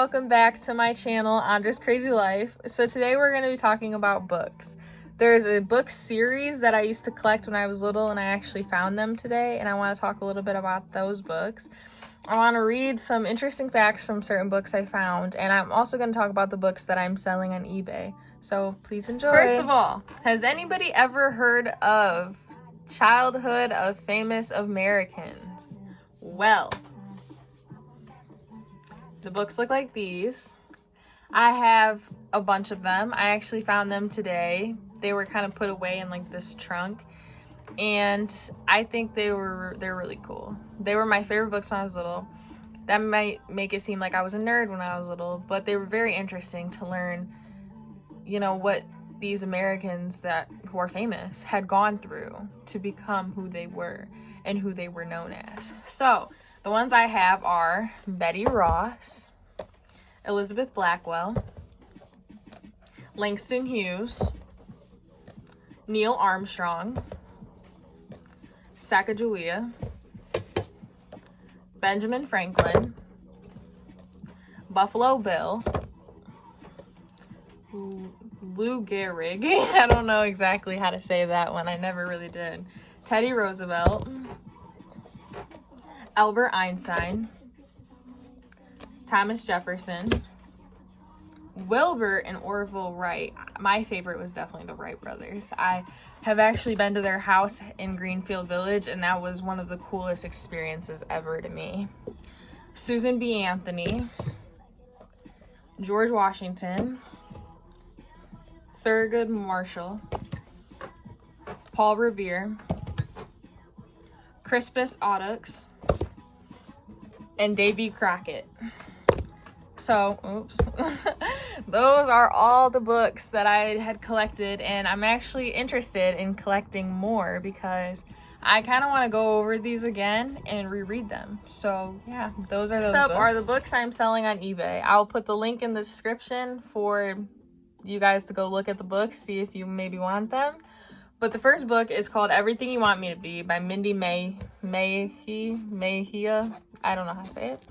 welcome back to my channel, Andre's Crazy Life. So today we're going to be talking about books. There's a book series that I used to collect when I was little, and I actually found them today, and I want to talk a little bit about those books. I want to read some interesting facts from certain books I found, and I'm also going to talk about the books that I'm selling on eBay. So please enjoy. First of all, has anybody ever heard of Childhood of Famous Americans? Well, the books look like these. I have a bunch of them. I actually found them today. They were kind of put away in like this trunk, and I think they're really cool. They were my favorite books when I was little. That might make it seem like I was a nerd when I was little, but they were very interesting to learn, you know, what these Americans who are famous had gone through to become who they were and who they were known as. So the ones I have are Betty Ross, Elizabeth Blackwell, Langston Hughes, Neil Armstrong, Sacagawea, Benjamin Franklin, Buffalo Bill, Lou Gehrig, I don't know exactly how to say that one, I never really did, Teddy Roosevelt, Albert Einstein, Thomas Jefferson, Wilbur and Orville Wright. My favorite was definitely the Wright brothers. I have actually been to their house in Greenfield Village, and that was one of the coolest experiences ever to me. Susan B. Anthony, George Washington, Thurgood Marshall, Paul Revere, Crispus Attucks, and Davy Crockett. So, those are all the books that I had collected, and I'm actually interested in collecting more because I kind of want to go over these again and reread them. So, yeah, those are those books. Are the books I'm selling on eBay. I'll put the link in the description for you guys to go look at the books, see if you maybe want them. But the first book is called Everything You Want Me to Be by Mindy Mejia. I don't know how to say it.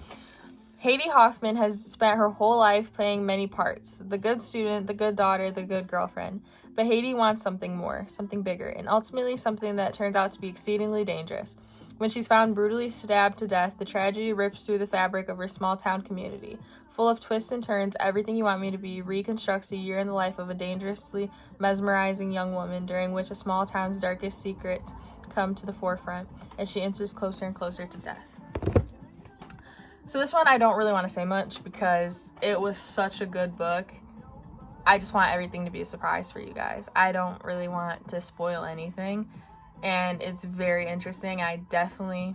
Haiti Hoffman has spent her whole life playing many parts. The good student, the good daughter, the good girlfriend. But Haiti wants something more, something bigger, and ultimately something that turns out to be exceedingly dangerous. When she's found brutally stabbed to death, the tragedy rips through the fabric of her small-town community. Full of twists and turns, Everything You Want Me to Be reconstructs a year in the life of a dangerously mesmerizing young woman during which a small town's darkest secrets come to the forefront as she inches closer and closer to death. So this one I don't really want to say much because it was such a good book. I just want everything to be a surprise for you guys. I don't really want to spoil anything, and it's very interesting. I definitely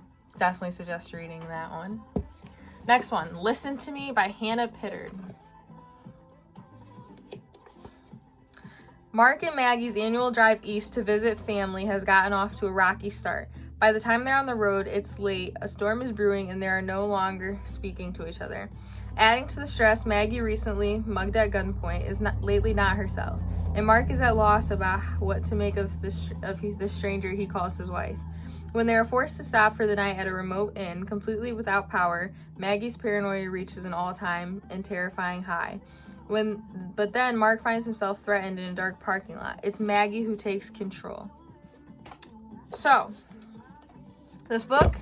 suggest reading that one. Next one, Listen to Me by Hannah Pittard. Mark and Maggie's annual drive east to visit family has gotten off to a rocky start. By the time they're on the road, it's late, a storm is brewing, and they are no longer speaking to each other. Adding to the stress, Maggie, recently mugged at gunpoint, is lately not herself, and Mark is at loss about what to make of the stranger he calls his wife. When they are forced to stop for the night at a remote inn, completely without power, Maggie's paranoia reaches an all-time and terrifying high. But then Mark finds himself threatened in a dark parking lot. It's Maggie who takes control. So, this book,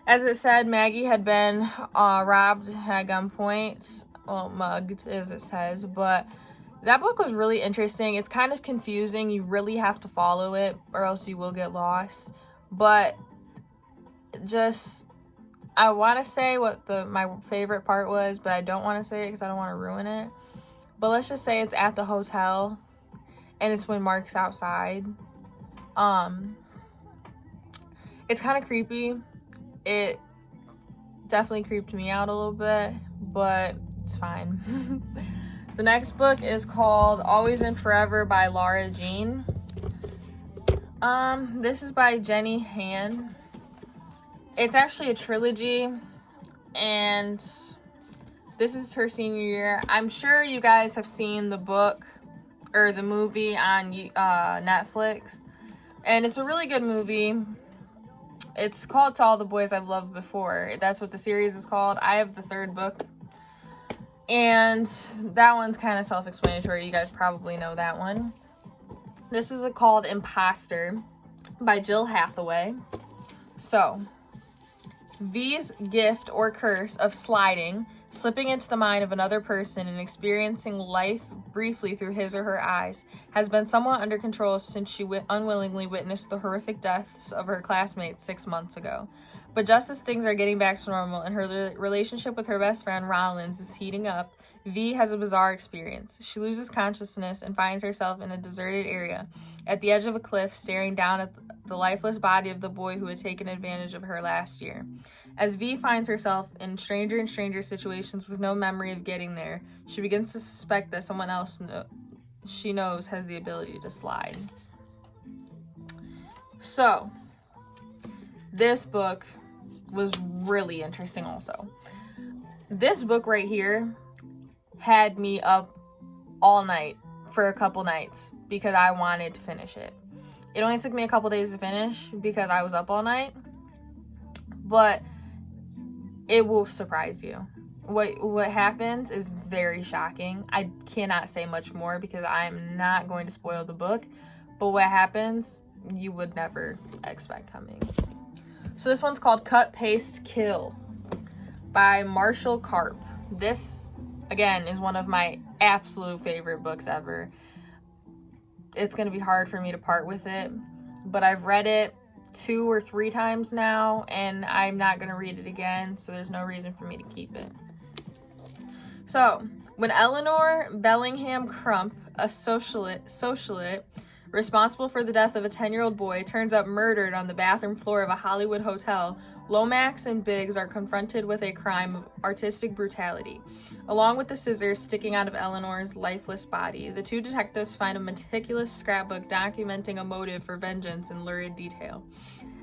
as it said, Maggie had been robbed at gunpoint, well, mugged, as it says, but that book was really interesting. It's kind of confusing. You really have to follow it, or else you will get lost. But I want to say what my favorite part was, but I don't want to say it because I don't want to ruin it. But let's just say it's at the hotel, and it's when Mark's outside. It's kind of creepy. It definitely creeped me out a little bit, but it's fine. The next book is called Always and Forever by Laura Jean. This is by Jenny Han. It's actually a trilogy, and this is her senior year. I'm sure you guys have seen the book or the movie on Netflix, and it's a really good movie. It's called To All the Boys I've Loved Before. That's what the series is called. I have the third book, And that one's kind of self-explanatory. You guys probably know that one. This is called Imposter by Jill Hathaway. So, V's gift or curse of sliding, slipping into the mind of another person and experiencing life briefly through his or her eyes, has been somewhat under control since she unwillingly witnessed the horrific deaths of her classmates 6 months ago. But just as things are getting back to normal and her relationship with her best friend Rollins is heating up, V has a bizarre experience. She loses consciousness and finds herself in a deserted area, at the edge of a cliff, staring down at the lifeless body of the boy who had taken advantage of her last year. As V finds herself in stranger and stranger situations with no memory of getting there, she begins to suspect that someone else she knows has the ability to slide. So, this book was really interesting also. This book right here had me up all night for a couple nights because I wanted to finish it. It only took me a couple days to finish because I was up all night, but it will surprise you. What happens is very shocking. I cannot say much more because I'm not going to spoil the book, but what happens, you would never expect coming. So this one's called Cut, Paste, Kill by Marshall Karp. This, again, is one of my absolute favorite books ever. It's going to be hard for me to part with it, but I've read it 2 or 3 times now, and I'm not going to read it again, so there's no reason for me to keep it. So, when Eleanor Bellingham Crump, a socialite responsible for the death of a 10-year-old boy, turns up murdered on the bathroom floor of a Hollywood hotel, Lomax and Biggs are confronted with a crime of artistic brutality. Along with the scissors sticking out of Eleanor's lifeless body, the 2 detectives find a meticulous scrapbook documenting a motive for vengeance in lurid detail.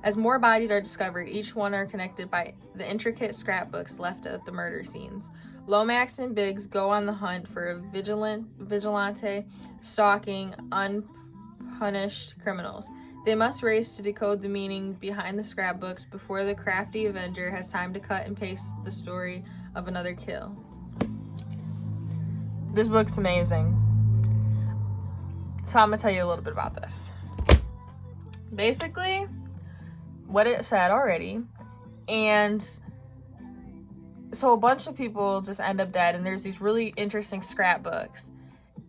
As more bodies are discovered, each one are connected by the intricate scrapbooks left at the murder scenes. Lomax and Biggs go on the hunt for a vigilante stalking unpunished criminals. They must race to decode the meaning behind the scrapbooks before the crafty Avenger has time to cut and paste the story of another kill. This book's amazing. So I'm gonna tell you a little bit about this. Basically, what it said already, and so a bunch of people just end up dead, and there's these really interesting scrapbooks,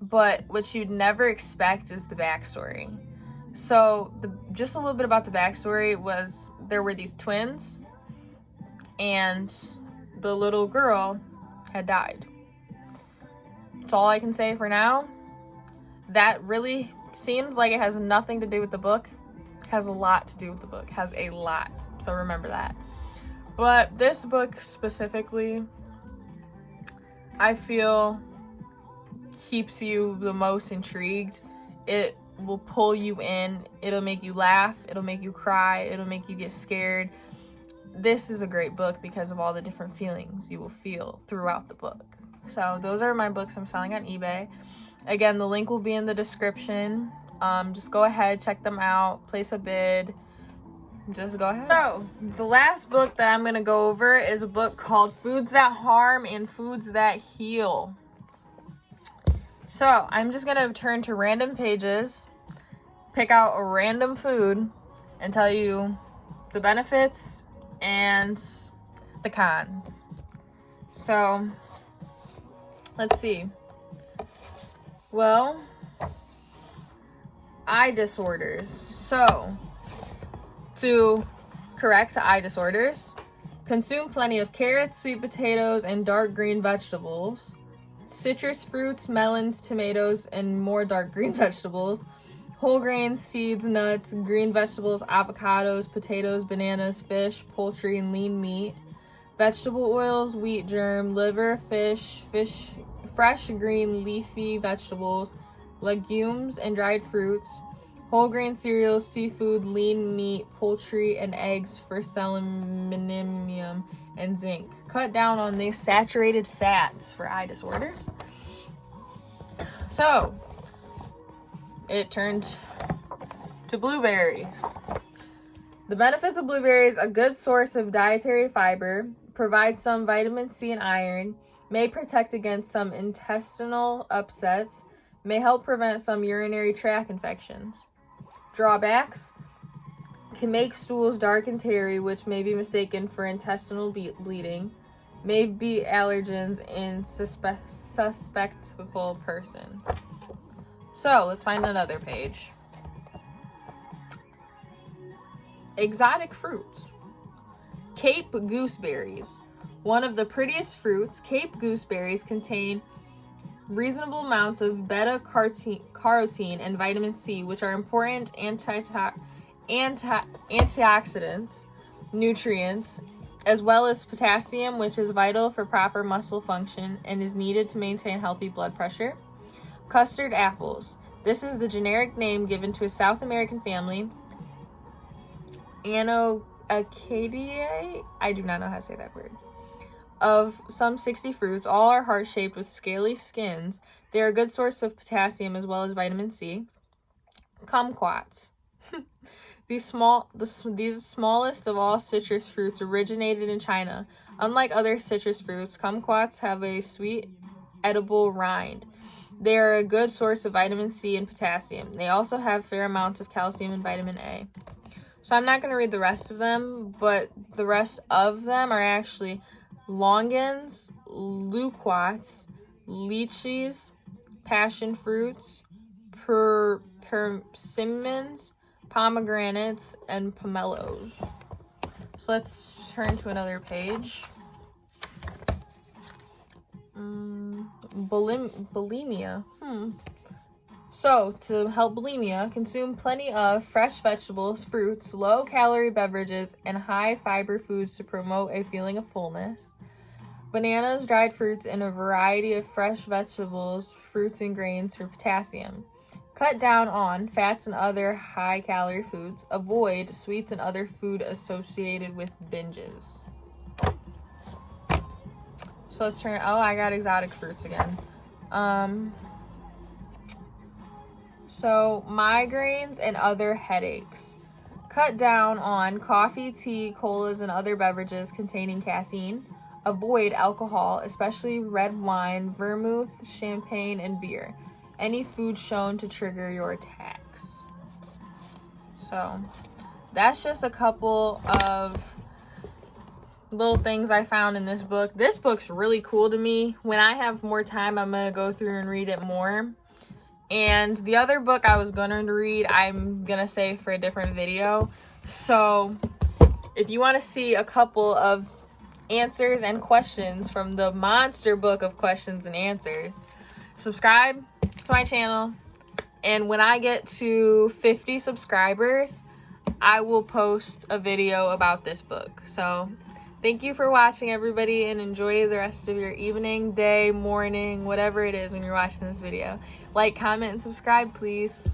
but what you'd never expect is the backstory. So just a little bit about the backstory was there were these twins, and the little girl had died. That's all I can say for now. That really seems like it has nothing to do with the book. It has a lot to do with the book. It has a lot. So remember that. But this book specifically, I feel, keeps you the most intrigued. It will pull you in. It'll make you laugh. It'll make you cry. It'll make you get scared. This is a great book because of all the different feelings you will feel throughout the book. So those are my books I'm selling on eBay. Again, the link will be in the description. Just go ahead, check them out, place a bid. Just go ahead. So, the last book that I'm going to go over is a book called Foods That Harm and Foods That Heal. So, I'm just going to turn to random pages, pick out a random food, and tell you the benefits and the cons. So, let's see. Well, eye disorders. So, to correct eye disorders, consume plenty of carrots, sweet potatoes, and dark green vegetables, citrus fruits, melons, tomatoes, and more dark green vegetables, whole grains, seeds, nuts, green vegetables, avocados, potatoes, bananas, fish, poultry, and lean meat, vegetable oils, wheat germ, liver, fish, fresh green leafy vegetables, legumes, and dried fruits, whole grain cereals, seafood, lean meat, poultry, and eggs for selenium and zinc. Cut down on these saturated fats for eye disorders. So, it turned to blueberries. The benefits of blueberries: a good source of dietary fiber, provides some vitamin C and iron, may protect against some intestinal upsets, may help prevent some urinary tract infections. Drawbacks: can make stools dark and tarry, which may be mistaken for intestinal bleeding, may be allergens in suspectable person. So let's find another page. Exotic fruits. Cape gooseberries. One of the prettiest fruits, Cape gooseberries contain reasonable amounts of beta-carotene and vitamin C, which are important antioxidants, nutrients, as well as potassium, which is vital for proper muscle function and is needed to maintain healthy blood pressure. Custard apples. This is the generic name given to a South American family, Anoacaceae, I do not know how to say that word, of some 60 fruits. All are heart-shaped with scaly skins. They are a good source of potassium as well as vitamin C. Kumquats. These smallest of all citrus fruits originated in China. Unlike other citrus fruits, kumquats have a sweet, edible rind. They are a good source of vitamin C and potassium. They also have fair amounts of calcium and vitamin A. So I'm not going to read the rest of them, but the rest of them are actually longans, leuquats, lychees, passion fruits, persimmons, pomegranates, and pomelos. So let's turn to another page. Bulimia. So, to help bulimia, consume plenty of fresh vegetables, fruits, low-calorie beverages, and high-fiber foods to promote a feeling of fullness. Bananas, dried fruits, and a variety of fresh vegetables, fruits, and grains for potassium. Cut down on fats and other high-calorie foods. Avoid sweets and other food associated with binges. So let's turn. Oh, I got exotic fruits again. So migraines and other headaches. Cut down on coffee, tea, colas, and other beverages containing caffeine. Avoid alcohol, especially red wine, vermouth, champagne, and beer. Any food shown to trigger your attacks. So that's just a couple of little things I found in this book. This book's really cool to me. When I have more time, I'm going to go through and read it more. And the other book I was going to read, I'm going to save for a different video. So if you want to see a couple of answers and questions from the monster book of questions and answers, subscribe to my channel. And when I get to 50 subscribers, I will post a video about this book. So thank you for watching, everybody, and enjoy the rest of your evening, day, morning, whatever it is when you're watching this video. Like, comment, and subscribe, please.